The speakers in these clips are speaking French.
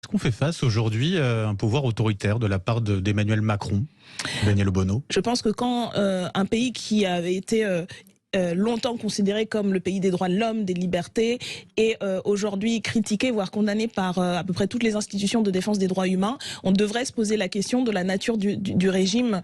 Est-ce qu'on fait face aujourd'hui à un pouvoir autoritaire de la part d'Emmanuel Macron, Daniel Obono? Je pense que quand un pays qui avait été longtemps considéré comme le pays des droits de l'homme, des libertés, et aujourd'hui critiqué, voire condamné par à peu près toutes les institutions de défense des droits humains, on devrait se poser la question de la nature du régime.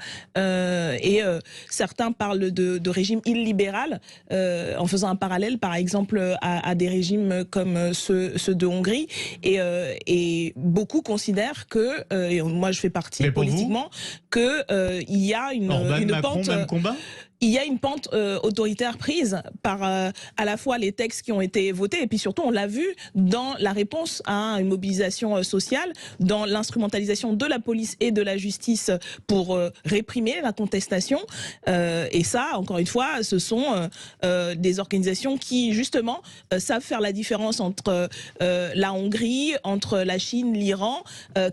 Certains parlent de régime illibéral, en faisant un parallèle, par exemple, à des régimes comme ceux de Hongrie. Et beaucoup considèrent que, et moi je fais partie politiquement, qu'il y a une Macron, pente... même combat. Il y a une pente autoritaire prise par à la fois les textes qui ont été votés et puis surtout on l'a vu dans la réponse à une mobilisation sociale, dans l'instrumentalisation de la police et de la justice pour réprimer la contestation. Et ça, encore une fois, ce sont des organisations qui justement savent faire la différence entre la Hongrie, entre la Chine, l'Iran,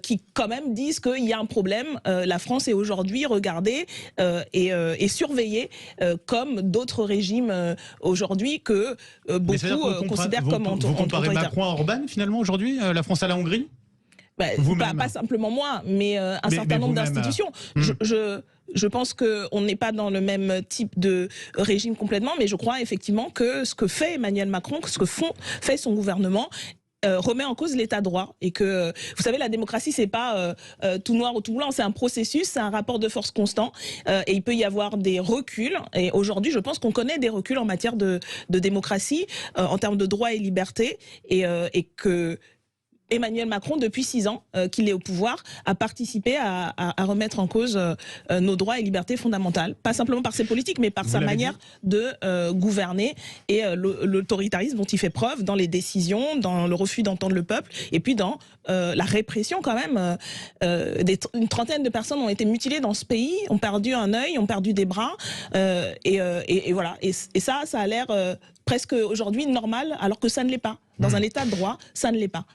qui quand même disent qu'il y a un problème. La France est aujourd'hui regardée et surveillée comme d'autres régimes aujourd'hui que beaucoup considèrent comme autoritaires. Vous comparez Macron à Orban finalement aujourd'hui, la France à la Hongrie? Pas simplement moi, mais un certain nombre d'institutions. Je pense qu'on n'est pas dans le même type de régime complètement, mais je crois effectivement que ce que fait Emmanuel Macron, ce que fait son gouvernement, remet en cause l'état de droit et que, vous savez, la démocratie c'est pas tout noir ou tout blanc, c'est un processus, c'est un rapport de force constant et il peut y avoir des reculs et aujourd'hui je pense qu'on connaît des reculs en matière de démocratie, en termes de droits et libertés et que Emmanuel Macron, depuis 6 ans qu'il est au pouvoir, a participé à remettre en cause nos droits et libertés fondamentales. Pas simplement par ses politiques, mais par sa manière de gouverner et l'autoritarisme dont il fait preuve dans les décisions, dans le refus d'entendre le peuple, et puis dans la répression quand même. Une trentaine de personnes ont été mutilées dans ce pays, ont perdu un œil, ont perdu des bras, et voilà. Et ça a l'air presque aujourd'hui normal, alors que ça ne l'est pas. Dans un état de droit, ça ne l'est pas.